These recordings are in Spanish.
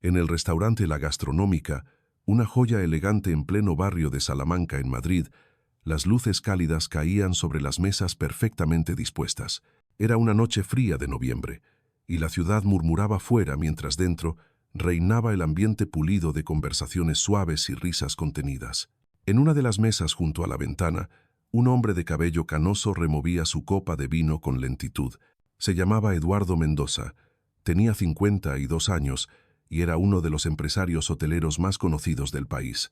En el restaurante La Gastronómica, una joya elegante en pleno barrio de Salamanca, en Madrid, las luces cálidas caían sobre las mesas perfectamente dispuestas. Era una noche fría de noviembre, y la ciudad murmuraba fuera mientras dentro reinaba el ambiente pulido de conversaciones suaves y risas contenidas. En una de las mesas junto a la ventana, un hombre de cabello canoso removía su copa de vino con lentitud. Se llamaba Eduardo Mendoza, tenía 52 años y era uno de los empresarios hoteleros más conocidos del país.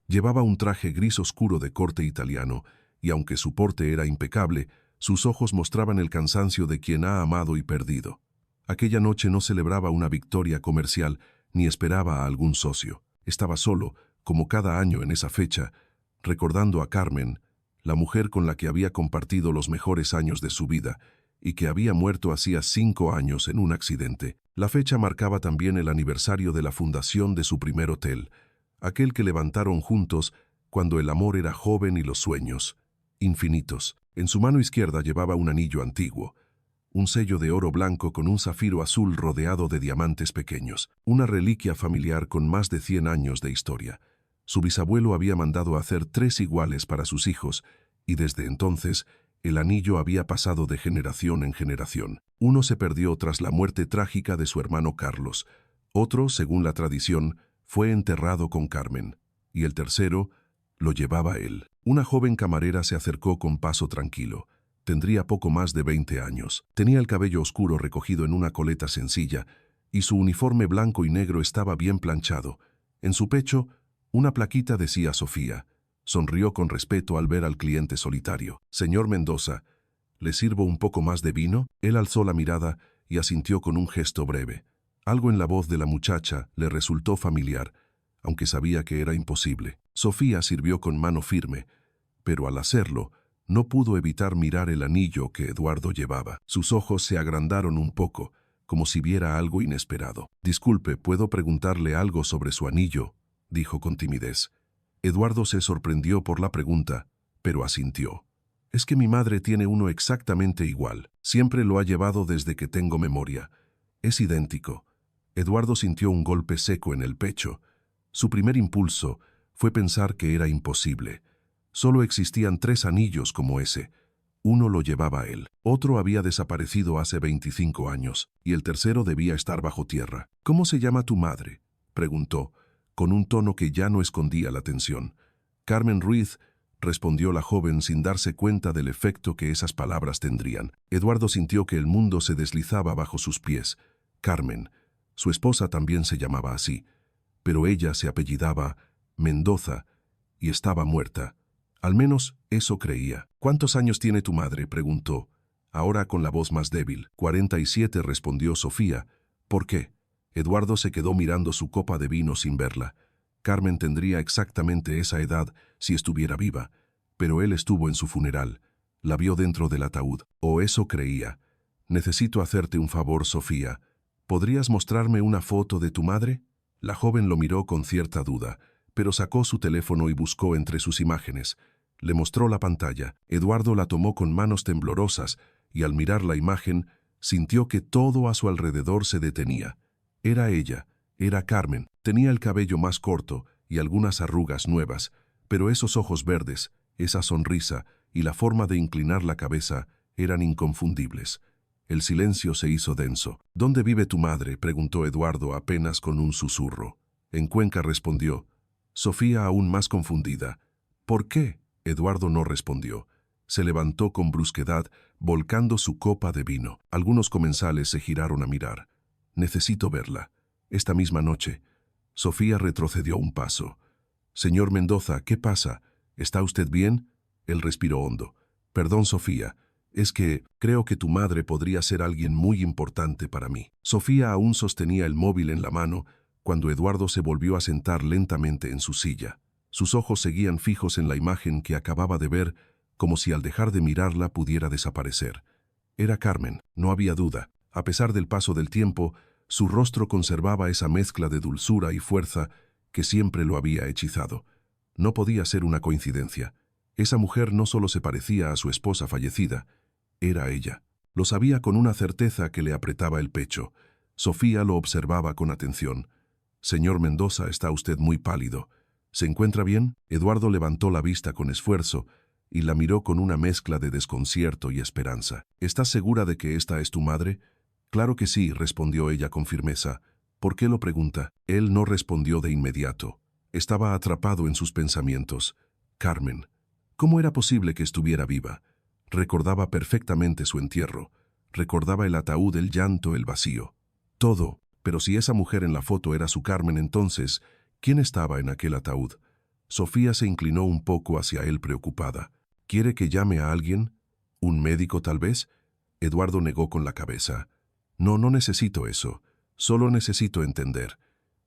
Llevaba un traje gris oscuro de corte italiano y aunque su porte era impecable, sus ojos mostraban el cansancio de quien ha amado y perdido. Aquella noche no celebraba una victoria comercial ni esperaba a algún socio. Estaba solo, como cada año en esa fecha, recordando a Carmen, la mujer con la que había compartido los mejores años de su vida y que había muerto hacía 5 años en un accidente. La fecha marcaba también el aniversario de la fundación de su primer hotel, aquel que levantaron juntos cuando el amor era joven y los sueños infinitos. En su mano izquierda llevaba un anillo antiguo, un sello de oro blanco con un zafiro azul rodeado de diamantes pequeños, una reliquia familiar con más de 100 años de historia. Su bisabuelo había mandado hacer 3 iguales para sus hijos, y desde entonces el anillo había pasado de generación en generación. Uno se perdió tras la muerte trágica de su hermano Carlos, otro, según la tradición, fue enterrado con Carmen, y el tercero lo llevaba él. Una joven camarera se acercó con paso tranquilo. Tendría poco más de 20 años. Tenía el cabello oscuro recogido en una coleta sencilla, y su uniforme blanco y negro estaba bien planchado. En su pecho, una plaquita decía Sofía. Sonrió con respeto al ver al cliente solitario. «Señor Mendoza, ¿le sirvo un poco más de vino?» Él alzó la mirada y asintió con un gesto breve. Algo en la voz de la muchacha le resultó familiar, aunque sabía que era imposible. Sofía sirvió con mano firme, pero al hacerlo, no pudo evitar mirar el anillo que Eduardo llevaba. Sus ojos se agrandaron un poco, como si viera algo inesperado. «Disculpe, ¿puedo preguntarle algo sobre su anillo?», dijo con timidez. Eduardo se sorprendió por la pregunta, pero asintió. «Es que mi madre tiene uno exactamente igual. Siempre lo ha llevado desde que tengo memoria. Es idéntico». Eduardo sintió un golpe seco en el pecho. Su primer impulso fue pensar que era imposible. Solo existían 3 anillos como ese. Uno lo llevaba él, otro había desaparecido hace 25 años, y el tercero debía estar bajo tierra. «¿Cómo se llama tu madre?», preguntó, con un tono que ya no escondía la tensión. «Carmen Ruiz», respondió la joven sin darse cuenta del efecto que esas palabras tendrían. Eduardo sintió que el mundo se deslizaba bajo sus pies. Carmen. Su esposa también se llamaba así, pero ella se apellidaba Mendoza y estaba muerta. Al menos eso creía. «¿Cuántos años tiene tu madre?», preguntó, ahora con la voz más débil. 47, respondió Sofía. «¿Por qué?». Eduardo se quedó mirando su copa de vino sin verla. Carmen tendría exactamente esa edad si estuviera viva, pero él estuvo en su funeral. La vio dentro del ataúd, o eso creía. «Necesito hacerte un favor, Sofía. ¿Podrías mostrarme una foto de tu madre?». La joven lo miró con cierta duda, pero sacó su teléfono y buscó entre sus imágenes. Le mostró la pantalla. Eduardo la tomó con manos temblorosas y al mirar la imagen sintió que todo a su alrededor se detenía. Era ella, era Carmen. Tenía el cabello más corto y algunas arrugas nuevas, pero esos ojos verdes, esa sonrisa y la forma de inclinar la cabeza eran inconfundibles. El silencio se hizo denso. «¿Dónde vive tu madre?», preguntó Eduardo apenas con un susurro. «En Cuenca», respondió. Sofía, aún más confundida. «¿Por qué?». Eduardo no respondió. Se levantó con brusquedad, volcando su copa de vino. Algunos comensales se giraron a mirar. «Necesito verla. Esta misma noche». Sofía retrocedió un paso. «Señor Mendoza, ¿qué pasa? ¿Está usted bien?». Él respiró hondo. «Perdón, Sofía. Es que creo que tu madre podría ser alguien muy importante para mí». Sofía aún sostenía el móvil en la mano cuando Eduardo se volvió a sentar lentamente en su silla. Sus ojos seguían fijos en la imagen que acababa de ver, como si al dejar de mirarla pudiera desaparecer. Era Carmen, no había duda. A pesar del paso del tiempo, su rostro conservaba esa mezcla de dulzura y fuerza que siempre lo había hechizado. No podía ser una coincidencia. Esa mujer no solo se parecía a su esposa fallecida, era ella. Lo sabía con una certeza que le apretaba el pecho. Sofía lo observaba con atención. Señor Mendoza, está usted muy pálido. ¿Se encuentra bien? Eduardo levantó la vista con esfuerzo y la miró con una mezcla de desconcierto y esperanza. ¿Estás segura de que esta es tu madre? Claro que sí, respondió ella con firmeza. ¿Por qué lo pregunta? Él no respondió de inmediato. Estaba atrapado en sus pensamientos. Carmen. ¿Cómo era posible que estuviera viva? Recordaba perfectamente su entierro. Recordaba el ataúd, el llanto, el vacío. Todo. Pero si esa mujer en la foto era su Carmen, entonces, ¿quién estaba en aquel ataúd? Sofía se inclinó un poco hacia él preocupada. ¿Quiere que llame a alguien? ¿Un médico, tal vez? Eduardo negó con la cabeza. No, no necesito eso. Solo necesito entender.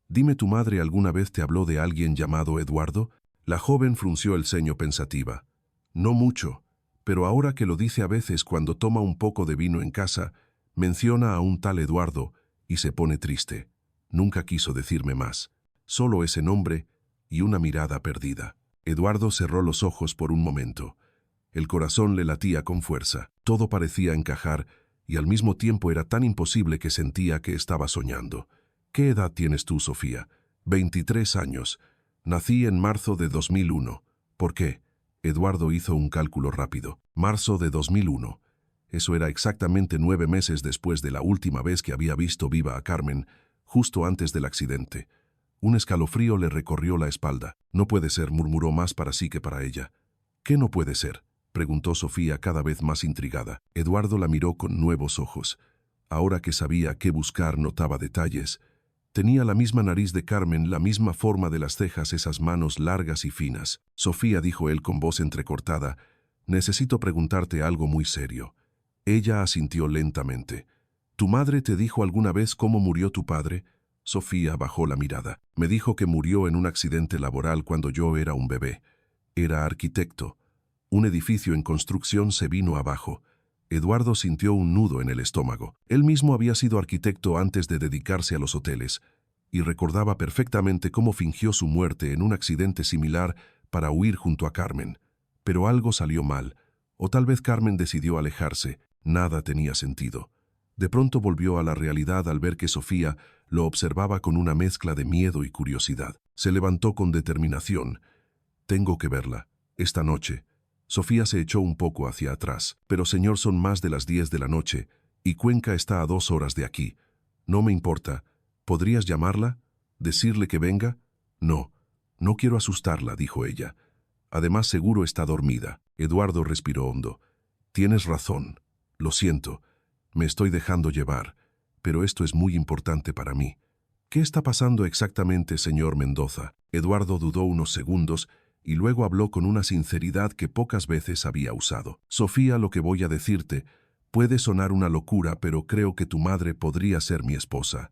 Dime, ¿tu madre alguna vez te habló de alguien llamado Eduardo? La joven frunció el ceño pensativa. No mucho, pero ahora que lo dice a veces cuando toma un poco de vino en casa, menciona a un tal Eduardo y se pone triste. Nunca quiso decirme más. Solo ese nombre y una mirada perdida. Eduardo cerró los ojos por un momento. El corazón le latía con fuerza. Todo parecía encajar y al mismo tiempo era tan imposible que sentía que estaba soñando. ¿Qué edad tienes tú, Sofía? 23 años. Nací en marzo de 2001. ¿Por qué? Eduardo hizo un cálculo rápido. Marzo de 2001. Eso era exactamente 9 meses después de la última vez que había visto viva a Carmen, justo antes del accidente. Un escalofrío le recorrió la espalda. No puede ser, murmuró más para sí que para ella. ¿Qué no puede ser?, preguntó Sofía cada vez más intrigada. Eduardo la miró con nuevos ojos. Ahora que sabía qué buscar, notaba detalles. Tenía la misma nariz de Carmen, la misma forma de las cejas, esas manos largas y finas. Sofía, dijo él con voz entrecortada, necesito preguntarte algo muy serio. Ella asintió lentamente. ¿Tu madre te dijo alguna vez cómo murió tu padre? Sofía bajó la mirada. Me dijo que murió en un accidente laboral cuando yo era un bebé. Era arquitecto. Un edificio en construcción se vino abajo. Eduardo sintió un nudo en el estómago. Él mismo había sido arquitecto antes de dedicarse a los hoteles, y recordaba perfectamente cómo fingió su muerte en un accidente similar para huir junto a Carmen. Pero algo salió mal, o tal vez Carmen decidió alejarse. Nada tenía sentido. De pronto volvió a la realidad al ver que Sofía lo observaba con una mezcla de miedo y curiosidad. Se levantó con determinación. Tengo que verla. Esta noche. Sofía se echó un poco hacia atrás. Pero señor, son más de las 10 de la noche, y Cuenca está a 2 horas de aquí. No me importa. ¿Podrías llamarla? ¿Decirle que venga? No, no quiero asustarla, dijo ella. Además, seguro está dormida. Eduardo respiró hondo. Tienes razón. Lo siento. Me estoy dejando llevar. Pero esto es muy importante para mí. ¿Qué está pasando exactamente, señor Mendoza? Eduardo dudó unos segundos y luego habló con una sinceridad que pocas veces había usado. Sofía, lo que voy a decirte puede sonar una locura, pero creo que tu madre podría ser mi esposa.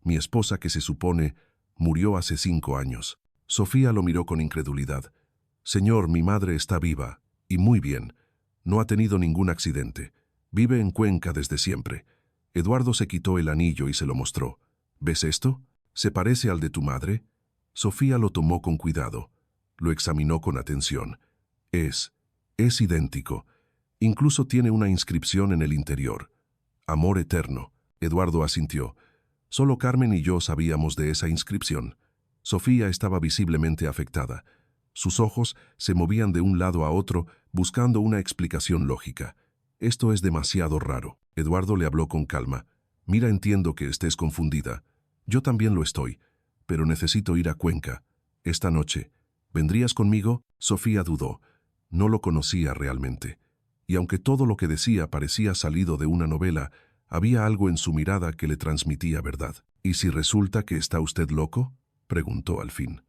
Mi esposa, que se supone murió hace 5 años. Sofía lo miró con incredulidad. Señor, mi madre está viva, y muy bien. No ha tenido ningún accidente. Vive en Cuenca desde siempre. Eduardo se quitó el anillo y se lo mostró. ¿Ves esto? ¿Se parece al de tu madre? Sofía lo tomó con cuidado. Lo examinó con atención. Es idéntico. Incluso tiene una inscripción en el interior. Amor eterno. Eduardo asintió. Solo Carmen y yo sabíamos de esa inscripción. Sofía estaba visiblemente afectada. Sus ojos se movían de un lado a otro, buscando una explicación lógica. Esto es demasiado raro. Eduardo le habló con calma. Mira, entiendo que estés confundida. Yo también lo estoy, pero necesito ir a Cuenca. Esta noche. ¿Vendrías conmigo? Sofía dudó. No lo conocía realmente. Y aunque todo lo que decía parecía salido de una novela, había algo en su mirada que le transmitía verdad. ¿Y si resulta que está usted loco?, preguntó al fin.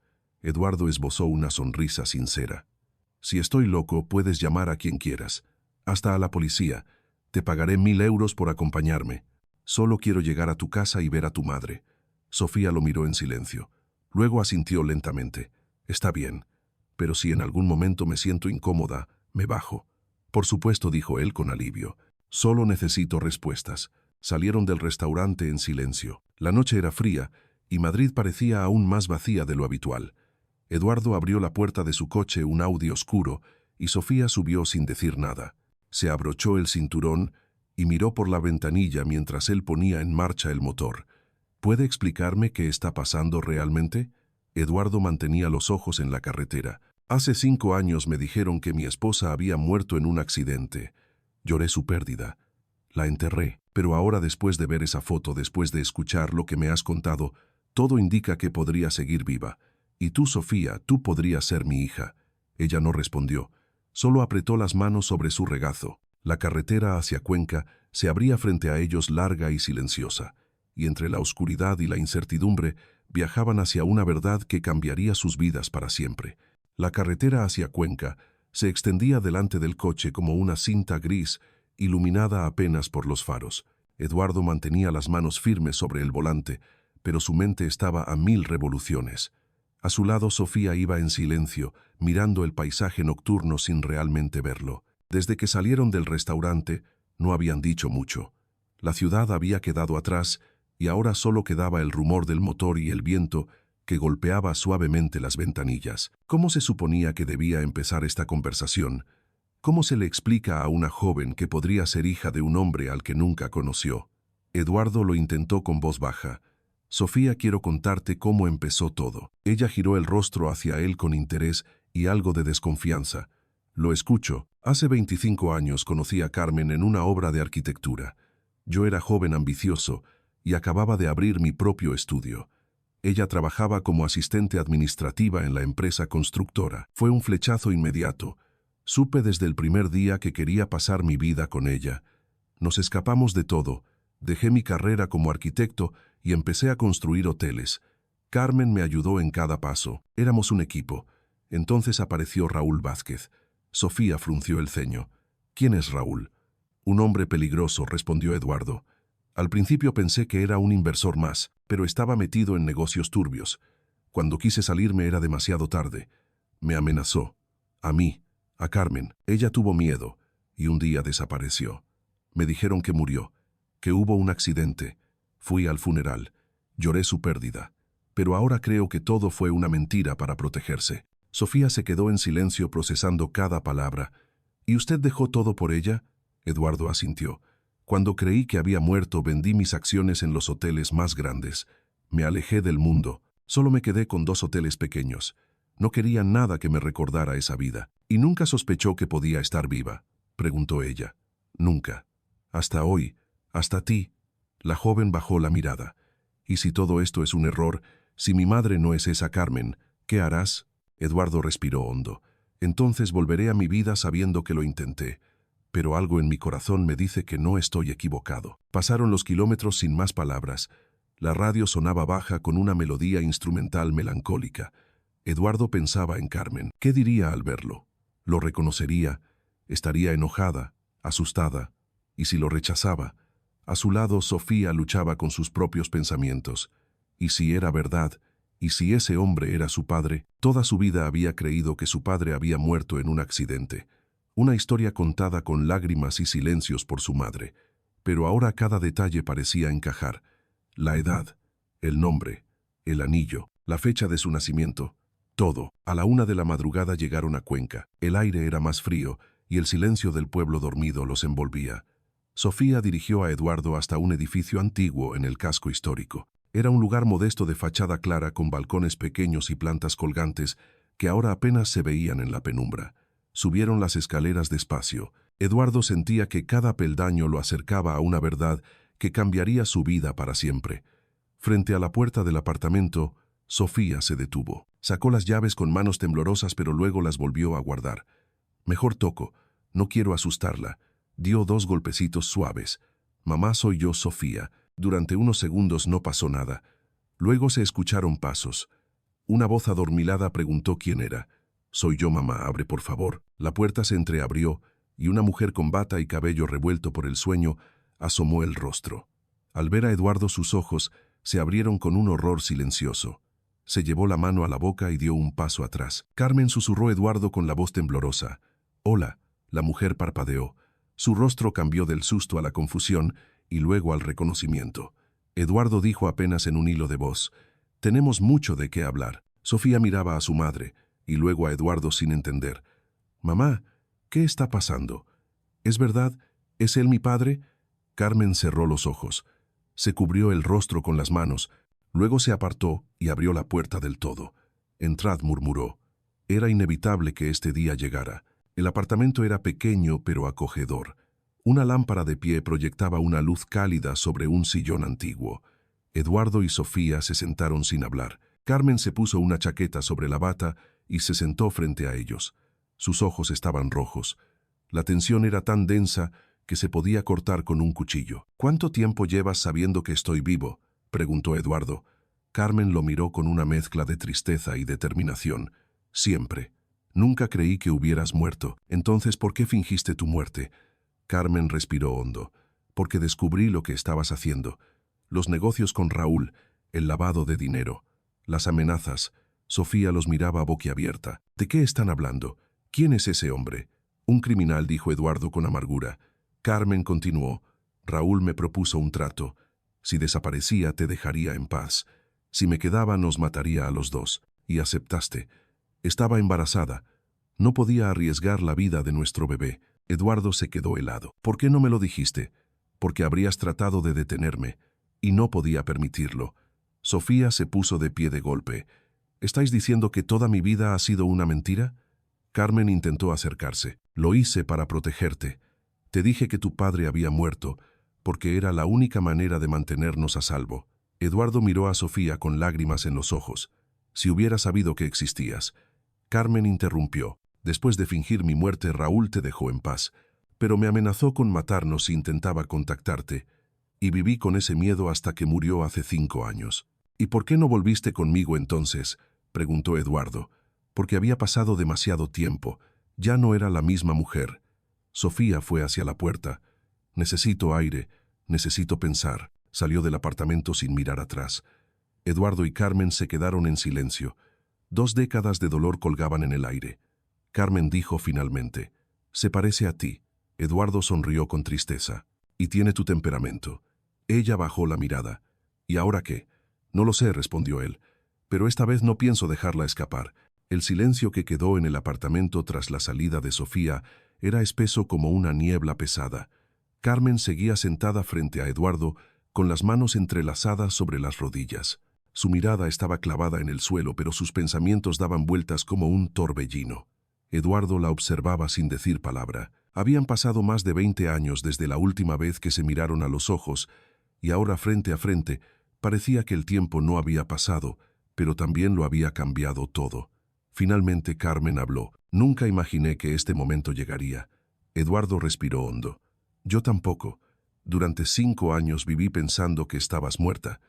Eduardo esbozó una sonrisa sincera. Si estoy loco, puedes llamar a quien quieras. Hasta a la policía. Te pagaré 1000 euros por acompañarme. Solo quiero llegar a tu casa y ver a tu madre. Sofía lo miró en silencio. Luego asintió lentamente. Está bien, pero si en algún momento me siento incómoda, me bajo. Por supuesto, dijo él con alivio. Solo necesito respuestas. Salieron del restaurante en silencio. La noche era fría y Madrid parecía aún más vacía de lo habitual. Eduardo abrió la puerta de su coche, un Audi oscuro, y Sofía subió sin decir nada. Se abrochó el cinturón y miró por la ventanilla mientras él ponía en marcha el motor. ¿Puede explicarme qué está pasando realmente? Eduardo mantenía los ojos en la carretera. Hace 5 años me dijeron que mi esposa había muerto en un accidente. Lloré su pérdida. La enterré, pero ahora después de ver esa foto, después de escuchar lo que me has contado, todo indica que podría seguir viva. Y tú, Sofía, tú podrías ser mi hija. Ella no respondió. Solo apretó las manos sobre su regazo. La carretera hacia Cuenca se abría frente a ellos larga y silenciosa, y entre la oscuridad y la incertidumbre viajaban hacia una verdad que cambiaría sus vidas para siempre. La carretera hacia Cuenca se extendía delante del coche como una cinta gris, iluminada apenas por los faros. Eduardo mantenía las manos firmes sobre el volante, pero su mente estaba a 1000 revoluciones. A su lado Sofía iba en silencio, mirando el paisaje nocturno sin realmente verlo. Desde que salieron del restaurante, no habían dicho mucho. La ciudad había quedado atrás y ahora solo quedaba el rumor del motor y el viento que golpeaba suavemente las ventanillas. ¿Cómo se suponía que debía empezar esta conversación? ¿Cómo se le explica a una joven que podría ser hija de un hombre al que nunca conoció? Eduardo lo intentó con voz baja. Sofía, quiero contarte cómo empezó todo. Ella giró el rostro hacia él con interés y algo de desconfianza. Lo escucho. Hace 25 años conocí a Carmen en una obra de arquitectura. Yo era joven ambicioso y acababa de abrir mi propio estudio. Ella trabajaba como asistente administrativa en la empresa constructora. Fue un flechazo inmediato. Supe desde el primer día que quería pasar mi vida con ella. Nos escapamos de todo. Dejé mi carrera como arquitecto y empecé a construir hoteles. Carmen me ayudó en cada paso. Éramos un equipo. Entonces apareció Raúl Vázquez. Sofía frunció el ceño. ¿Quién es Raúl? Un hombre peligroso, respondió Eduardo. Al principio pensé que era un inversor más, pero estaba metido en negocios turbios. Cuando quise salirme era demasiado tarde. Me amenazó. A mí, a Carmen. Ella tuvo miedo y un día desapareció. Me dijeron que murió, que hubo un accidente. Fui al funeral. Lloré su pérdida. Pero ahora creo que todo fue una mentira para protegerse. Sofía se quedó en silencio procesando cada palabra. ¿Y usted dejó todo por ella? Eduardo asintió. Cuando creí que había muerto, vendí mis acciones en los hoteles más grandes. Me alejé del mundo. Solo me quedé con 2 hoteles pequeños. No quería nada que me recordara esa vida. ¿Y nunca sospechó que podía estar viva?, preguntó ella. Nunca. Hasta hoy. Hasta ti. La joven bajó la mirada. ¿Y si todo esto es un error? Si mi madre no es esa Carmen, ¿qué harás? Eduardo respiró hondo. Entonces volveré a mi vida sabiendo que lo intenté. Pero algo en mi corazón me dice que no estoy equivocado. Pasaron los kilómetros sin más palabras. La radio sonaba baja con una melodía instrumental melancólica. Eduardo pensaba en Carmen. ¿Qué diría al verlo? ¿Lo reconocería? ¿Estaría enojada, asustada? ¿Y si lo rechazaba? A su lado, Sofía luchaba con sus propios pensamientos. ¿Y si era verdad? ¿Y si ese hombre era su padre? Toda su vida había creído que su padre había muerto en un accidente. Una historia contada con lágrimas y silencios por su madre. Pero ahora cada detalle parecía encajar. La edad, el nombre, el anillo, la fecha de su nacimiento. Todo. A la 1 de la madrugada llegaron a Cuenca. El aire era más frío y el silencio del pueblo dormido los envolvía. Sofía dirigió a Eduardo hasta un edificio antiguo en el casco histórico. Era un lugar modesto de fachada clara con balcones pequeños y plantas colgantes que ahora apenas se veían en la penumbra. Subieron las escaleras despacio. Eduardo sentía que cada peldaño lo acercaba a una verdad que cambiaría su vida para siempre. Frente a la puerta del apartamento, Sofía se detuvo. Sacó las llaves con manos temblorosas, pero luego las volvió a guardar. Mejor toco, no quiero asustarla. Dio 2 golpecitos suaves. Mamá, soy yo, Sofía. Durante unos segundos no pasó nada. Luego se escucharon pasos. Una voz adormilada preguntó quién era. Soy yo, mamá, abre por favor. La puerta se entreabrió y una mujer con bata y cabello revuelto por el sueño asomó el rostro. Al ver a Eduardo, sus ojos se abrieron con un horror silencioso. Se llevó la mano a la boca y dio un paso atrás. Carmen, susurró Eduardo con la voz temblorosa. Hola. La mujer parpadeó. Su rostro cambió del susto a la confusión y luego al reconocimiento. Eduardo dijo apenas en un hilo de voz. Tenemos mucho de qué hablar. Sofía miraba a su madre y luego a Eduardo sin entender. Mamá, ¿qué está pasando? ¿Es verdad? ¿Es él mi padre? Carmen cerró los ojos. Se cubrió el rostro con las manos, luego se apartó y abrió la puerta del todo. «Entrad», murmuró. Era inevitable que este día llegara. El apartamento era pequeño pero acogedor. Una lámpara de pie proyectaba una luz cálida sobre un sillón antiguo. Eduardo y Sofía se sentaron sin hablar. Carmen se puso una chaqueta sobre la bata y se sentó frente a ellos. Sus ojos estaban rojos. La tensión era tan densa que se podía cortar con un cuchillo. «¿Cuánto tiempo llevas sabiendo que estoy vivo?», preguntó Eduardo. Carmen lo miró con una mezcla de tristeza y determinación. «Siempre. Nunca creí que hubieras muerto. Entonces, ¿por qué fingiste tu muerte?». Carmen respiró hondo. «Porque descubrí lo que estabas haciendo. Los negocios con Raúl, el lavado de dinero, las amenazas». Sofía los miraba boquiabierta. «¿De qué están hablando? ¿Quién es ese hombre?». «Un criminal», dijo Eduardo con amargura. Carmen continuó. «Raúl me propuso un trato. Si desaparecía, te dejaría en paz. Si me quedaba, nos mataría a los dos. Y aceptaste. Estaba embarazada. No podía arriesgar la vida de nuestro bebé». Eduardo se quedó helado. «¿Por qué no me lo dijiste?». «Porque habrías tratado de detenerme. Y no podía permitirlo». Sofía se puso de pie de golpe. «¿Estáis diciendo que toda mi vida ha sido una mentira?». Carmen intentó acercarse. «Lo hice para protegerte. Te dije que tu padre había muerto, porque era la única manera de mantenernos a salvo». Eduardo miró a Sofía con lágrimas en los ojos. «Si hubiera sabido que existías». Carmen interrumpió. «Después de fingir mi muerte, Raúl te dejó en paz, pero me amenazó con matarnos si intentaba contactarte, y viví con ese miedo hasta que murió hace 5 años». «¿Y por qué no volviste conmigo entonces?», preguntó Eduardo. «Porque había pasado demasiado tiempo. Ya no era la misma mujer». Sofía fue hacia la puerta. «Necesito aire, necesito pensar». Salió del apartamento sin mirar atrás. Eduardo y Carmen se quedaron en silencio. 2 décadas de dolor colgaban en el aire. Carmen dijo finalmente: «Se parece a ti». Eduardo sonrió con tristeza. «Y tiene tu temperamento». Ella bajó la mirada. «¿Y ahora qué?». «No lo sé», respondió él. «Pero esta vez no pienso dejarla escapar». El silencio que quedó en el apartamento tras la salida de Sofía era espeso como una niebla pesada. Carmen seguía sentada frente a Eduardo, con las manos entrelazadas sobre las rodillas. Su mirada estaba clavada en el suelo, pero sus pensamientos daban vueltas como un torbellino. Eduardo la observaba sin decir palabra. Habían pasado más de 20 años desde la última vez que se miraron a los ojos, y ahora frente a frente parecía que el tiempo no había pasado, pero también lo había cambiado todo. Finalmente Carmen habló. «Nunca imaginé que este momento llegaría». Eduardo respiró hondo. «Yo tampoco. Durante 5 años viví pensando que estabas muerta.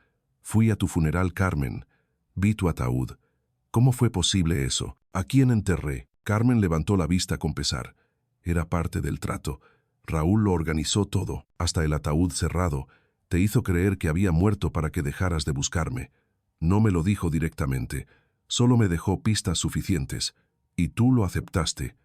Fui a tu funeral, Carmen. Vi tu ataúd. ¿Cómo fue posible eso? ¿A quién enterré?». Carmen levantó la vista con pesar. «Era parte del trato. Raúl lo organizó todo, hasta el ataúd cerrado. Te hizo creer que había muerto para que dejaras de buscarme. No me lo dijo directamente. Solo me dejó pistas suficientes. Y tú lo aceptaste».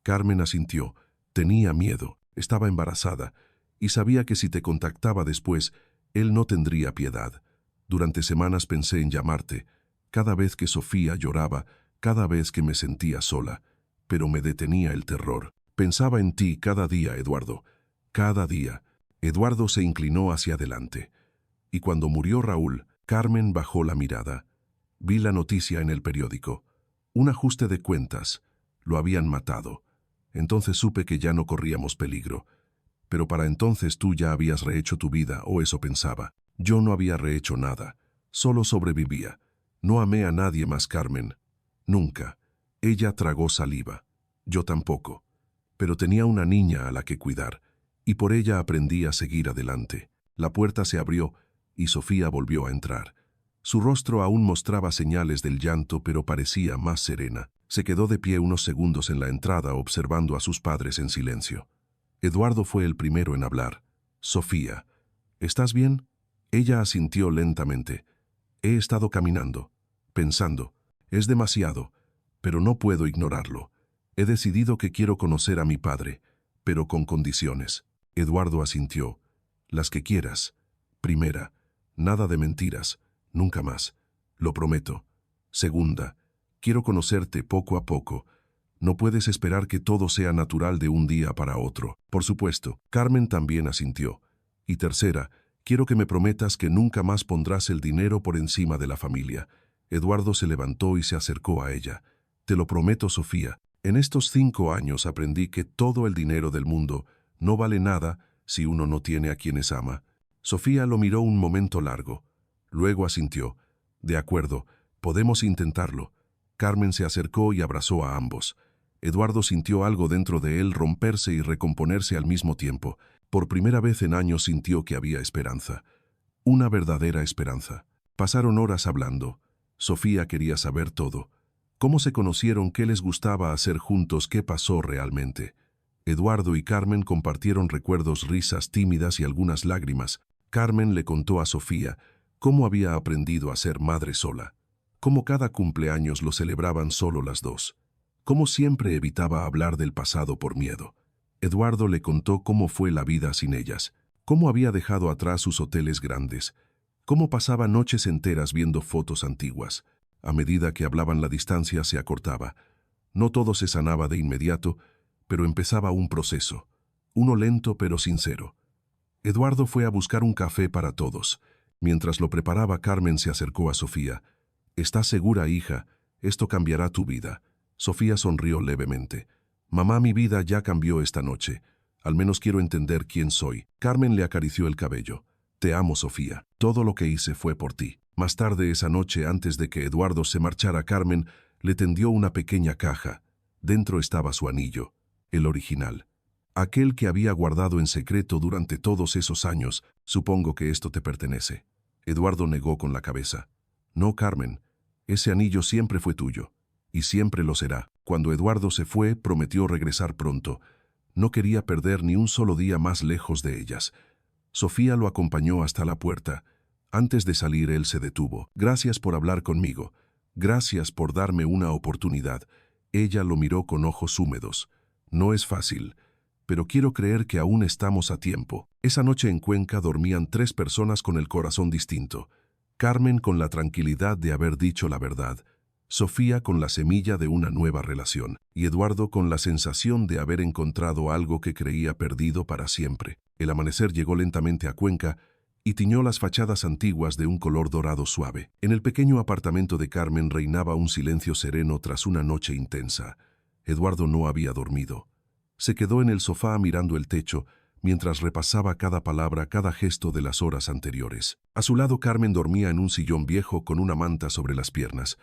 Carmen asintió. Tenía miedo. Estaba embarazada. Y sabía que si te contactaba después, él no tendría piedad. Durante semanas pensé en llamarte. Cada vez que Sofía lloraba, cada vez que me sentía sola. Pero me detenía el terror. Pensaba en ti cada día, Eduardo. Cada día». Eduardo se inclinó hacia adelante. «Y cuando murió Raúl», Carmen bajó la mirada. «Vi la noticia en el periódico. Un ajuste de cuentas. Lo habían matado. Entonces supe que ya no corríamos peligro. Pero para entonces tú ya habías rehecho tu vida, o eso pensaba. Yo no había rehecho nada. Solo sobrevivía. No amé a nadie más, Carmen. Nunca». Ella tragó saliva. «Yo tampoco. Pero tenía una niña a la que cuidar, y por ella aprendí a seguir adelante». La puerta se abrió y Sofía volvió a entrar. Su rostro aún mostraba señales del llanto, pero parecía más serena. Se quedó de pie unos segundos en la entrada observando a sus padres en silencio. Eduardo fue el primero en hablar. «Sofía, ¿estás bien?». Ella asintió lentamente. «He estado caminando, pensando. Es demasiado, pero no puedo ignorarlo. He decidido que quiero conocer a mi padre, pero con condiciones». Eduardo asintió. «Las que quieras. Primera, nada de mentiras. Nunca más. Lo prometo. Segunda, quiero conocerte poco a poco. No puedes esperar que todo sea natural de un día para otro». Por supuesto, Carmen también asintió. «Y tercera, Quiero que me prometas que nunca más pondrás el dinero por encima de la familia. Eduardo se levantó y se acercó a ella. Te lo prometo, Sofía. En estos 5 años aprendí que todo el dinero del mundo no vale nada si uno no tiene a quienes ama. Sofía lo miró un momento largo. Luego asintió. De acuerdo, podemos intentarlo. Carmen se acercó y abrazó a ambos. Eduardo sintió algo dentro de él romperse y recomponerse al mismo tiempo. Por primera vez en años sintió que había esperanza. Una verdadera esperanza. Pasaron horas hablando. Sofía quería saber todo. ¿Cómo se conocieron? ¿Qué les gustaba hacer juntos? ¿Qué pasó realmente? Eduardo y Carmen compartieron recuerdos, risas tímidas y algunas lágrimas. Carmen le contó a Sofía cómo había aprendido a ser madre sola, cómo cada cumpleaños lo celebraban solo las dos, cómo siempre evitaba hablar del pasado por miedo. Eduardo le contó cómo fue la vida sin ellas, cómo había dejado atrás sus hoteles grandes, cómo pasaba noches enteras viendo fotos antiguas. A medida que hablaban la distancia se acortaba. No todo se sanaba de inmediato, pero empezaba un proceso, uno lento pero sincero. Eduardo fue a buscar un café para todos. Mientras lo preparaba, Carmen se acercó a Sofía. «¿Estás segura, hija? Esto cambiará tu vida». Sofía sonrió levemente. «Mamá, mi vida ya cambió esta noche. Al menos quiero entender quién soy». Carmen le acarició el cabello. «Te amo, Sofía. Todo lo que hice fue por ti». Más tarde esa noche, antes de que Eduardo se marchara, Carmen le tendió una pequeña caja. Dentro estaba su anillo, el original. Aquel que había guardado en secreto durante todos esos años. «Supongo que esto te pertenece». Eduardo negó con la cabeza. «No, Carmen. Ese anillo siempre fue tuyo. Y siempre lo será». Cuando Eduardo se fue, prometió regresar pronto. No quería perder ni un solo día más lejos de ellas. Sofía lo acompañó hasta la puerta. Antes de salir, él se detuvo. «Gracias por hablar conmigo. Gracias por darme una oportunidad». Ella lo miró con ojos húmedos. «No es fácil, pero quiero creer que aún estamos a tiempo». Esa noche en Cuenca dormían 3 personas con el corazón distinto. Carmen con la tranquilidad de haber dicho la verdad, Sofía con la semilla de una nueva relación, y Eduardo con la sensación de haber encontrado algo que creía perdido para siempre. El amanecer llegó lentamente a Cuenca y tiñó las fachadas antiguas de un color dorado suave. En el pequeño apartamento de Carmen reinaba un silencio sereno tras una noche intensa. Eduardo no había dormido. Se quedó en el sofá mirando el techo, mientras repasaba cada palabra, cada gesto de las horas anteriores. A su lado, Carmen dormía en un sillón viejo con una manta sobre las piernas.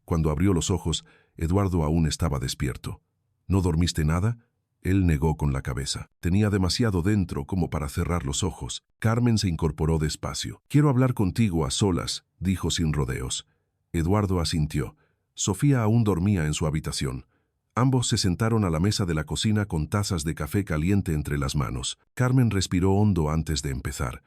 Cuando abrió los ojos, Eduardo aún estaba despierto. «¿No dormiste nada?». Él negó con la cabeza. Tenía demasiado dentro como para cerrar los ojos. Carmen se incorporó despacio. «Quiero hablar contigo a solas», dijo sin rodeos. Eduardo asintió. Sofía aún dormía en su habitación. Ambos se sentaron a la mesa de la cocina con tazas de café caliente entre las manos. Carmen respiró hondo antes de empezar.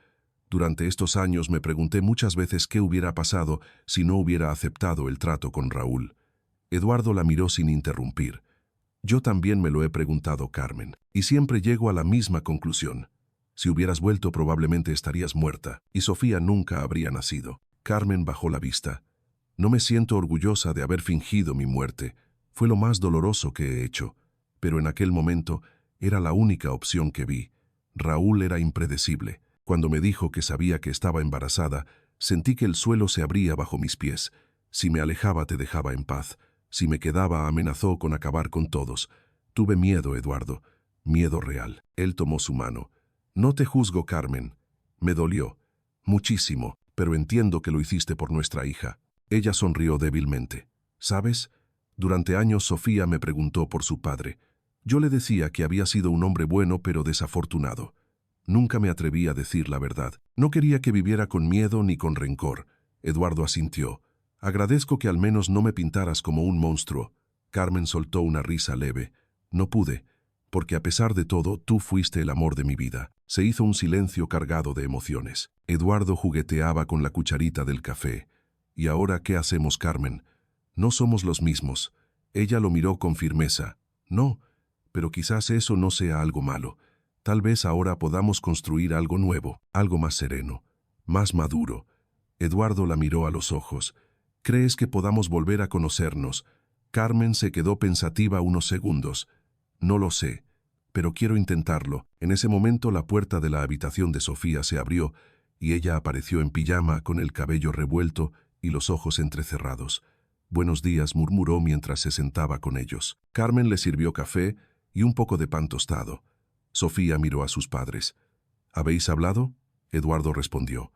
«Durante estos años me pregunté muchas veces qué hubiera pasado si no hubiera aceptado el trato con Raúl». Eduardo la miró sin interrumpir. «Yo también me lo he preguntado, Carmen, y siempre llego a la misma conclusión. Si hubieras vuelto, probablemente estarías muerta, y Sofía nunca habría nacido». Carmen bajó la vista. «No me siento orgullosa de haber fingido mi muerte. Fue lo más doloroso que he hecho, pero en aquel momento era la única opción que vi. Raúl era impredecible. Cuando me dijo que sabía que estaba embarazada, sentí que el suelo se abría bajo mis pies. Si me alejaba, te dejaba en paz. Si me quedaba, amenazó con acabar con todos. Tuve miedo, Eduardo, miedo real». Él tomó su mano. «No te juzgo, Carmen. Me dolió. Muchísimo, pero entiendo que lo hiciste por nuestra hija». Ella sonrió débilmente. «¿Sabes? Durante años Sofía me preguntó por su padre. Yo le decía que había sido un hombre bueno pero desafortunado. Nunca me atreví a decir la verdad. No quería que viviera con miedo ni con rencor». Eduardo asintió. «Agradezco que al menos no me pintaras como un monstruo». Carmen soltó una risa leve. «No pude, porque a pesar de todo, tú fuiste el amor de mi vida». Se hizo un silencio cargado de emociones. Eduardo jugueteaba con la cucharita del café. «¿Y ahora qué hacemos, Carmen? No somos los mismos». Ella lo miró con firmeza. «No, pero quizás eso no sea algo malo. Tal vez ahora podamos construir algo nuevo, algo más sereno, más maduro». Eduardo la miró a los ojos. «¿Crees que podamos volver a conocernos?». Carmen se quedó pensativa unos segundos. «No lo sé, pero quiero intentarlo». En ese momento la puerta de la habitación de Sofía se abrió y ella apareció en pijama con el cabello revuelto y los ojos entrecerrados. «Buenos días», murmuró mientras se sentaba con ellos. Carmen le sirvió café y un poco de pan tostado. Sofía miró a sus padres. «¿Habéis hablado?», Eduardo respondió.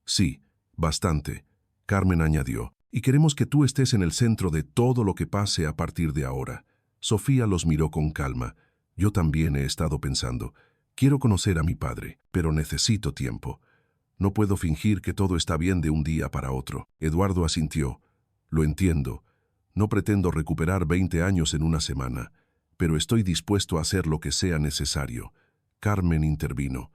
«Sí, bastante», Carmen añadió. «Y queremos que tú estés en el centro de todo lo que pase a partir de ahora». Sofía los miró con calma. «Yo también he estado pensando. Quiero conocer a mi padre, pero necesito tiempo. No puedo fingir que todo está bien de un día para otro». Eduardo asintió. «Lo entiendo. No pretendo recuperar 20 años en una semana, pero estoy dispuesto a hacer lo que sea necesario». Carmen intervino.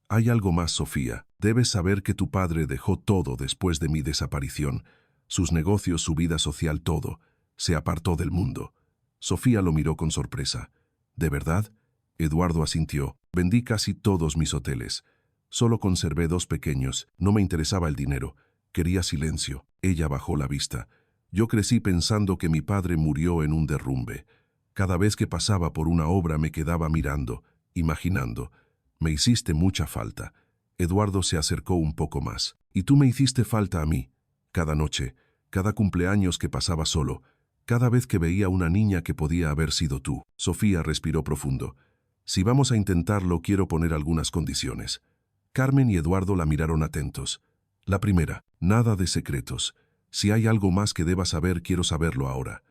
«Hay algo más, Sofía. Debes saber que tu padre dejó todo después de mi desaparición. Sus negocios, su vida social, todo. Se apartó del mundo». Sofía lo miró con sorpresa. «¿De verdad?». Eduardo asintió. «Vendí casi todos mis hoteles. Solo conservé 2 pequeños. No me interesaba el dinero. Quería silencio». Ella bajó la vista. «Yo crecí pensando que mi padre murió en un derrumbe. Cada vez que pasaba por una obra me quedaba mirando, imaginando. Me hiciste mucha falta». Eduardo se acercó un poco más. «Y tú me hiciste falta a mí. Cada noche, cada cumpleaños que pasaba solo, cada vez que veía una niña que podía haber sido tú». Sofía respiró profundo. «Si vamos a intentarlo, quiero poner algunas condiciones». Carmen y Eduardo la miraron atentos. La primera: nada de secretos. Si hay algo más que deba saber, quiero saberlo ahora.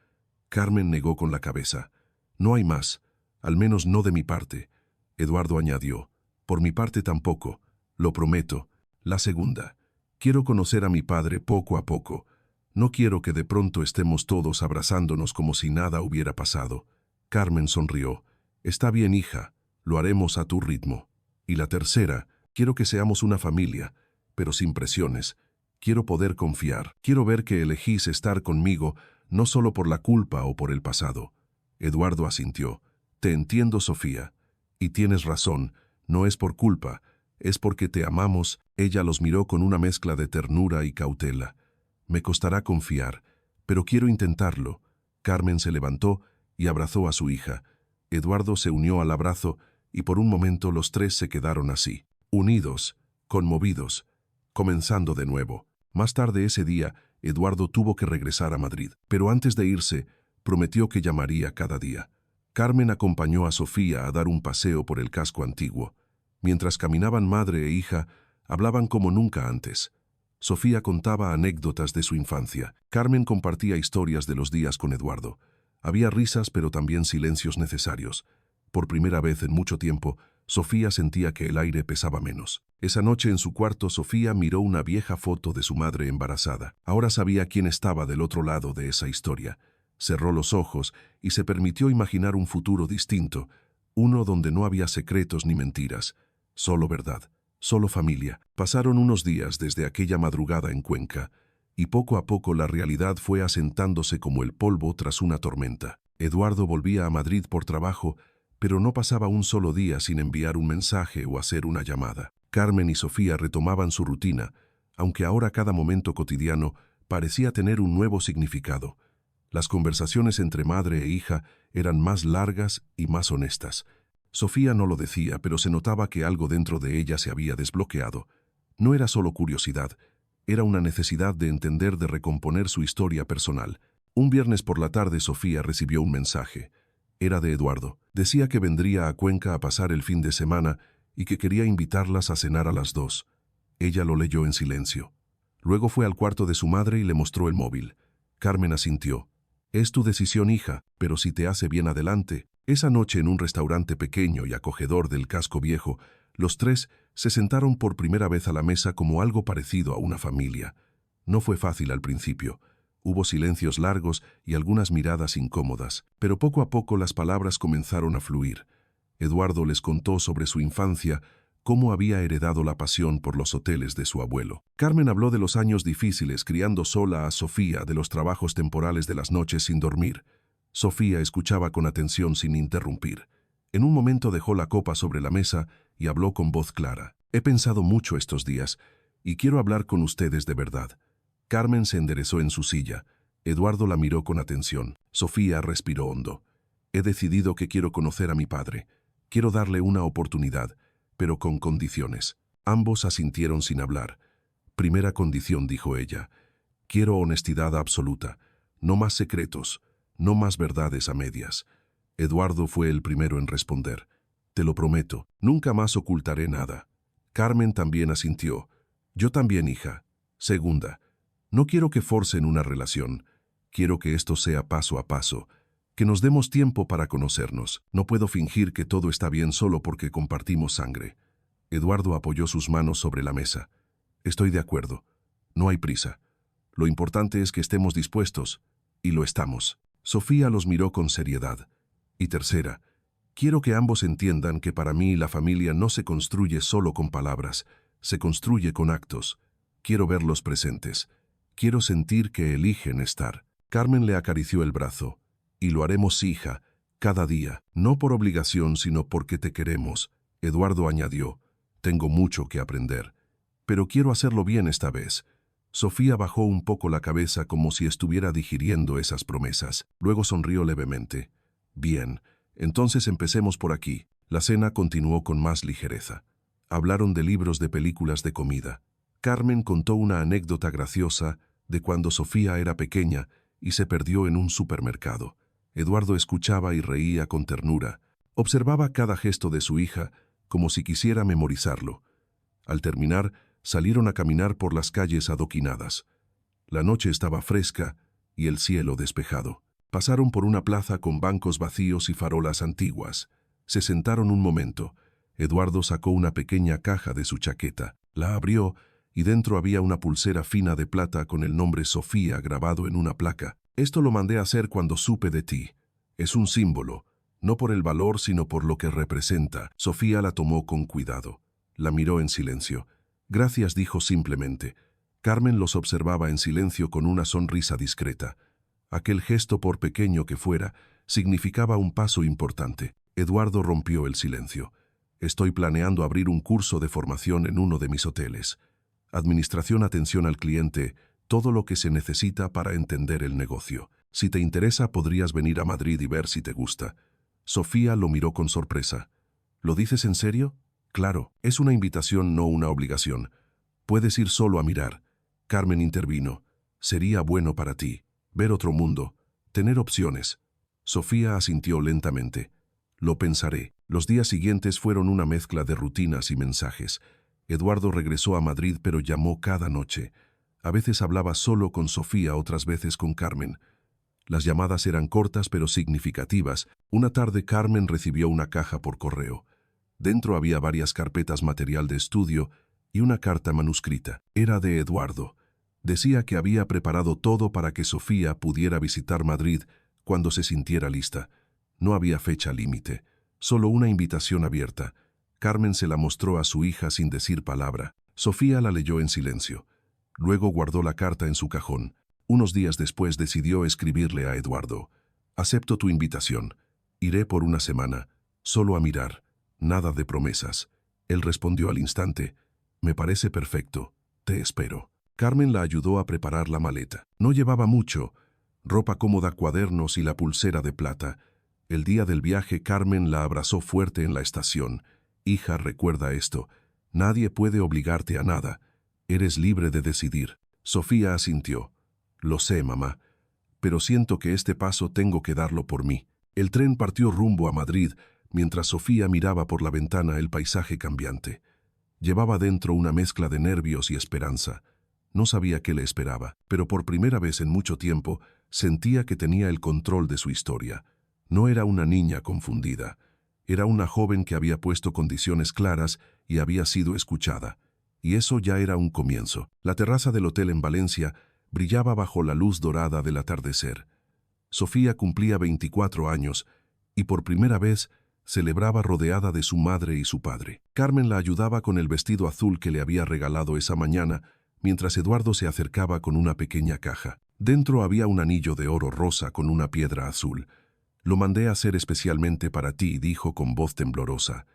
Carmen negó con la cabeza. «No hay más, al menos no de mi parte». Eduardo añadió. «Por mi parte tampoco, lo prometo». La segunda: quiero conocer a mi padre poco a poco. No quiero que de pronto estemos todos abrazándonos como si nada hubiera pasado». Carmen sonrió. «Está bien, hija, lo haremos a tu ritmo». Y la tercera: quiero que seamos una familia, pero sin presiones. Quiero poder confiar. Quiero ver que elegís estar conmigo, no solo por la culpa o por el pasado». Eduardo asintió. «Te entiendo, Sofía. Y tienes razón, no es por culpa, es porque te amamos». Ella los miró con una mezcla de ternura y cautela. «Me costará confiar, pero quiero intentarlo». Carmen se levantó y abrazó a su hija. Eduardo se unió al abrazo y por un momento los tres se quedaron así, unidos, conmovidos, comenzando de nuevo. Más tarde ese día, Eduardo tuvo que regresar a Madrid, pero antes de irse, prometió que llamaría cada día. Carmen acompañó a Sofía a dar un paseo por el casco antiguo. Mientras caminaban madre e hija, hablaban como nunca antes. Sofía contaba anécdotas de su infancia. Carmen compartía historias de los días con Eduardo. Había risas, pero también silencios necesarios. Por primera vez en mucho tiempo, Sofía sentía que el aire pesaba menos. Esa noche en su cuarto, Sofía miró una vieja foto de su madre embarazada. Ahora sabía quién estaba del otro lado de esa historia. Cerró los ojos y se permitió imaginar un futuro distinto, uno donde no había secretos ni mentiras, solo verdad, solo familia. Pasaron unos días desde aquella madrugada en Cuenca, y poco a poco la realidad fue asentándose como el polvo tras una tormenta. Eduardo volvía a Madrid por trabajo, pero no pasaba un solo día sin enviar un mensaje o hacer una llamada. Carmen y Sofía retomaban su rutina, aunque ahora cada momento cotidiano parecía tener un nuevo significado. Las conversaciones entre madre e hija eran más largas y más honestas. Sofía no lo decía, pero se notaba que algo dentro de ella se había desbloqueado. No era solo curiosidad, era una necesidad de entender, de recomponer su historia personal. Un viernes por la tarde Sofía recibió un mensaje. Era de Eduardo. Decía que vendría a Cuenca a pasar el fin de semana y que quería invitarlas a cenar a las 2. Ella lo leyó en silencio. Luego fue al cuarto de su madre y le mostró el móvil. Carmen asintió. «Es tu decisión, hija, pero si te hace bien, adelante». Esa noche en un restaurante pequeño y acogedor del casco viejo, los tres se sentaron por primera vez a la mesa como algo parecido a una familia. No fue fácil al principio. Hubo silencios largos y algunas miradas incómodas, pero poco a poco las palabras comenzaron a fluir. Eduardo les contó sobre su infancia, cómo había heredado la pasión por los hoteles de su abuelo. Carmen habló de los años difíciles criando sola a Sofía, de los trabajos temporales de las noches sin dormir. Sofía escuchaba con atención sin interrumpir. En un momento dejó la copa sobre la mesa y habló con voz clara. «He pensado mucho estos días y quiero hablar con ustedes de verdad». Carmen se enderezó en su silla. Eduardo la miró con atención. Sofía respiró hondo. «He decidido que quiero conocer a mi padre. Quiero darle una oportunidad, pero con condiciones». Ambos asintieron sin hablar. Primera condición, dijo ella. Quiero honestidad absoluta. No más secretos. No más verdades a medias. Eduardo fue el primero en responder. Te lo prometo, nunca más ocultaré nada. Carmen también asintió. Yo también, hija. Segunda, no quiero que forcen una relación. Quiero que esto sea paso a paso. Que nos demos tiempo para conocernos. No puedo fingir que todo está bien solo porque compartimos sangre. Eduardo apoyó sus manos sobre la mesa. Estoy de acuerdo. No hay prisa. Lo importante es que estemos dispuestos, y lo estamos. Sofía los miró con seriedad. Y tercera, quiero que ambos entiendan que para mí la familia no se construye solo con palabras, se construye con actos. Quiero verlos presentes. Quiero sentir que eligen estar. Carmen le acarició el brazo. Y lo haremos, hija, cada día, no por obligación, sino porque te queremos. Eduardo añadió, tengo mucho que aprender, pero quiero hacerlo bien esta vez. Sofía bajó un poco la cabeza como si estuviera digiriendo esas promesas. Luego sonrió levemente. Bien, entonces empecemos por aquí. La cena continuó con más ligereza. Hablaron de libros, de películas, de comida. Carmen contó una anécdota graciosa de cuando Sofía era pequeña y se perdió en un supermercado. Eduardo escuchaba y reía con ternura. Observaba cada gesto de su hija como si quisiera memorizarlo. Al terminar, salieron a caminar por las calles adoquinadas. La noche estaba fresca y el cielo despejado. Pasaron por una plaza con bancos vacíos y farolas antiguas. Se sentaron un momento. Eduardo sacó una pequeña caja de su chaqueta. La abrió y dentro había una pulsera fina de plata con el nombre Sofía grabado en una placa. Esto lo mandé a hacer cuando supe de ti. Es un símbolo, no por el valor sino por lo que representa. Sofía la tomó con cuidado. La miró en silencio. Gracias, dijo simplemente. Carmen los observaba en silencio con una sonrisa discreta. Aquel gesto, por pequeño que fuera, significaba un paso importante. Eduardo rompió el silencio. Estoy planeando abrir un curso de formación en uno de mis hoteles. Administración, atención al cliente, todo lo que se necesita para entender el negocio. Si te interesa, podrías venir a Madrid y ver si te gusta. Sofía lo miró con sorpresa. ¿Lo dices en serio? Claro, es una invitación, no una obligación. Puedes ir solo a mirar. Carmen intervino. Sería bueno para ti. Ver otro mundo. Tener opciones. Sofía asintió lentamente. Lo pensaré. Los días siguientes fueron una mezcla de rutinas y mensajes. Eduardo regresó a Madrid, pero llamó cada noche. A veces hablaba solo con Sofía, otras veces con Carmen. Las llamadas eran cortas pero significativas. Una tarde Carmen recibió una caja por correo. Dentro había varias carpetas, material de estudio y una carta manuscrita. Era de Eduardo. Decía que había preparado todo para que Sofía pudiera visitar Madrid cuando se sintiera lista. No había fecha límite, solo una invitación abierta. Carmen se la mostró a su hija sin decir palabra. Sofía la leyó en silencio. Luego guardó la carta en su cajón. Unos días después decidió escribirle a Eduardo. Acepto tu invitación. Iré por una semana, solo a mirar. Nada de promesas. Él respondió al instante. Me parece perfecto. Te espero. Carmen la ayudó a preparar la maleta. No llevaba mucho. Ropa cómoda, cuadernos y la pulsera de plata. El día del viaje, Carmen la abrazó fuerte en la estación. Hija, recuerda esto. Nadie puede obligarte a nada. Eres libre de decidir. Sofía asintió. Lo sé, mamá. Pero siento que este paso tengo que darlo por mí. El tren partió rumbo a Madrid, mientras Sofía miraba por la ventana el paisaje cambiante. Llevaba dentro una mezcla de nervios y esperanza. No sabía qué le esperaba, pero por primera vez en mucho tiempo sentía que tenía el control de su historia. No era una niña confundida. Era una joven que había puesto condiciones claras y había sido escuchada. Y eso ya era un comienzo. La terraza del hotel en Valencia brillaba bajo la luz dorada del atardecer. Sofía cumplía 24 años y por primera vez celebraba rodeada de su madre y su padre. Carmen la ayudaba con el vestido azul que le había regalado esa mañana, mientras Eduardo se acercaba con una pequeña caja. Dentro había un anillo de oro rosa con una piedra azul. Lo mandé a hacer especialmente para ti, dijo con voz temblorosa.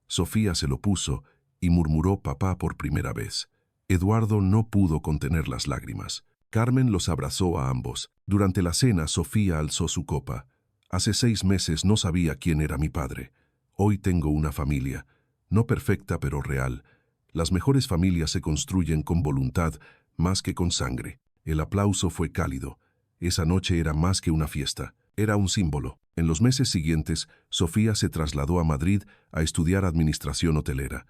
Sofía se lo puso y murmuró papá por primera vez. Eduardo no pudo contener las lágrimas. Carmen los abrazó a ambos. Durante la cena, Sofía alzó su copa. Hace 6 meses no sabía quién era mi padre. Hoy tengo una familia. No perfecta, pero real. Las mejores familias se construyen con voluntad más que con sangre. El aplauso fue cálido. Esa noche era más que una fiesta, era un símbolo. En los meses siguientes, Sofía se trasladó a Madrid a estudiar administración hotelera.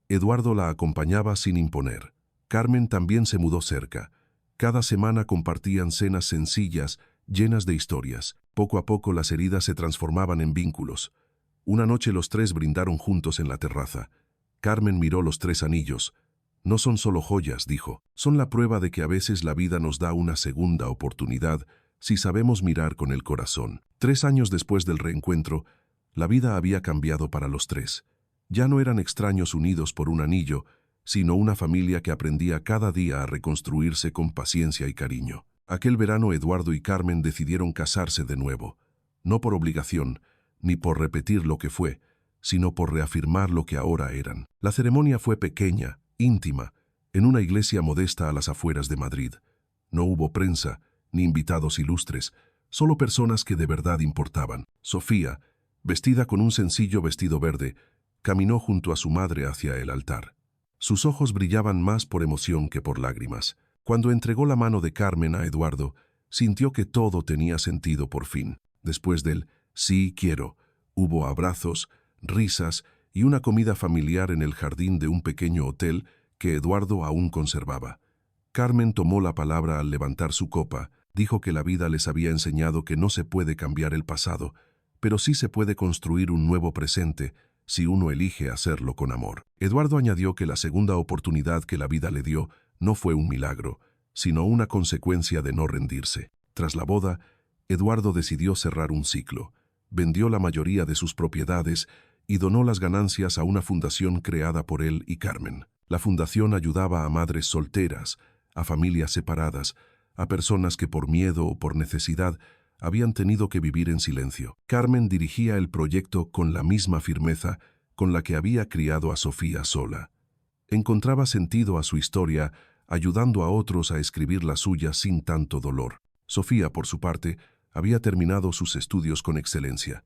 Eduardo la acompañaba sin imponer. Carmen también se mudó cerca. Cada semana compartían cenas sencillas, llenas de historias. Poco a poco las heridas se transformaban en vínculos. Una noche los tres brindaron juntos en la terraza. Carmen miró los 3 anillos. No son solo joyas, dijo. Son la prueba de que a veces la vida nos da una segunda oportunidad si sabemos mirar con el corazón. 3 años después del reencuentro, la vida había cambiado para los 3. Ya no eran extraños unidos por un anillo, sino una familia que aprendía cada día a reconstruirse con paciencia y cariño. Aquel verano Eduardo y Carmen decidieron casarse de nuevo, no por obligación, ni por repetir lo que fue, sino por reafirmar lo que ahora eran. La ceremonia fue pequeña, íntima, en una iglesia modesta a las afueras de Madrid. No hubo prensa, ni invitados ilustres, solo personas que de verdad importaban. Sofía, vestida con un sencillo vestido verde, caminó junto a su madre hacia el altar. Sus ojos brillaban más por emoción que por lágrimas. Cuando entregó la mano de Carmen a Eduardo, sintió que todo tenía sentido por fin. Después del «sí quiero», hubo abrazos, risas y una comida familiar en el jardín de un pequeño hotel que Eduardo aún conservaba. Carmen tomó la palabra al levantar su copa, dijo que la vida les había enseñado que no se puede cambiar el pasado, pero sí se puede construir un nuevo presente si uno elige hacerlo con amor. Eduardo añadió que la segunda oportunidad que la vida le dio no fue un milagro, sino una consecuencia de no rendirse. Tras la boda, Eduardo decidió cerrar un ciclo. Vendió la mayoría de sus propiedades y donó las ganancias a una fundación creada por él y Carmen. La fundación ayudaba a madres solteras, a familias separadas, a personas que por miedo o por necesidad habían tenido que vivir en silencio. Carmen dirigía el proyecto con la misma firmeza con la que había criado a Sofía sola. Encontraba sentido a su historia, ayudando a otros a escribir la suya sin tanto dolor. Sofía, por su parte, había terminado sus estudios con excelencia.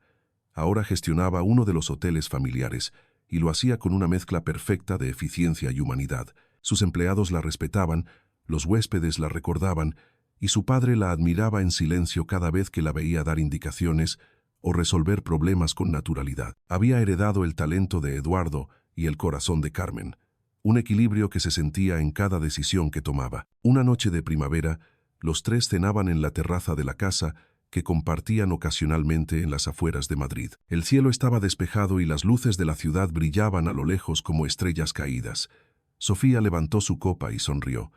Ahora gestionaba uno de los hoteles familiares y lo hacía con una mezcla perfecta de eficiencia y humanidad. Sus empleados la respetaban, los huéspedes la recordaban y su padre la admiraba en silencio cada vez que la veía dar indicaciones o resolver problemas con naturalidad. Había heredado el talento de Eduardo y el corazón de Carmen, un equilibrio que se sentía en cada decisión que tomaba. Una noche de primavera, los 3 cenaban en la terraza de la casa que compartían ocasionalmente en las afueras de Madrid. El cielo estaba despejado y las luces de la ciudad brillaban a lo lejos como estrellas caídas. Sofía levantó su copa y sonrió.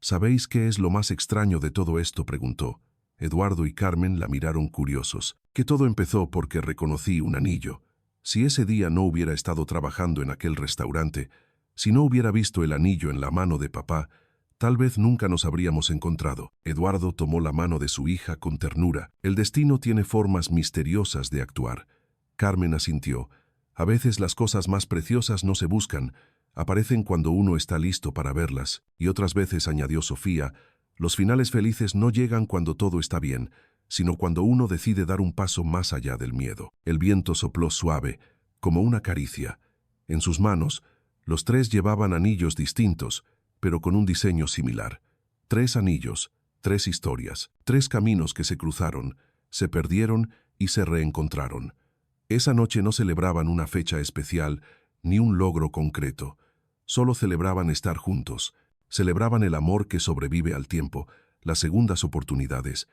«¿Sabéis qué es lo más extraño de todo esto?», preguntó. Eduardo y Carmen la miraron curiosos. «Que todo empezó porque reconocí un anillo. Si ese día no hubiera estado trabajando en aquel restaurante, si no hubiera visto el anillo en la mano de papá, tal vez nunca nos habríamos encontrado». Eduardo tomó la mano de su hija con ternura. «El destino tiene formas misteriosas de actuar». Carmen asintió. «A veces las cosas más preciosas no se buscan, aparecen cuando uno está listo para verlas». Y otras veces, añadió Sofía, «los finales felices no llegan cuando todo está bien, sino cuando uno decide dar un paso más allá del miedo». El viento sopló suave, como una caricia. En sus manos, los 3 llevaban anillos distintos, pero con un diseño similar. 3 anillos, 3 historias, 3 caminos que se cruzaron, se perdieron y se reencontraron. Esa noche no celebraban una fecha especial ni un logro concreto. Solo celebraban estar juntos, celebraban el amor que sobrevive al tiempo, las segundas oportunidades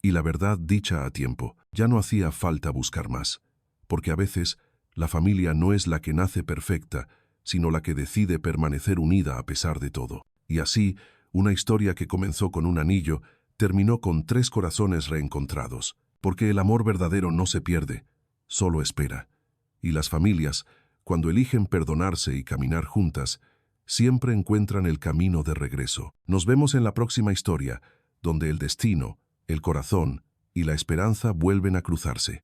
y la verdad dicha a tiempo. Ya no hacía falta buscar más, porque a veces la familia no es la que nace perfecta, sino la que decide permanecer unida a pesar de todo. Y así, una historia que comenzó con un anillo, terminó con 3 corazones reencontrados. Porque el amor verdadero no se pierde, solo espera. Y las familias, cuando eligen perdonarse y caminar juntas, siempre encuentran el camino de regreso. Nos vemos en la próxima historia, donde el destino, el corazón y la esperanza vuelven a cruzarse.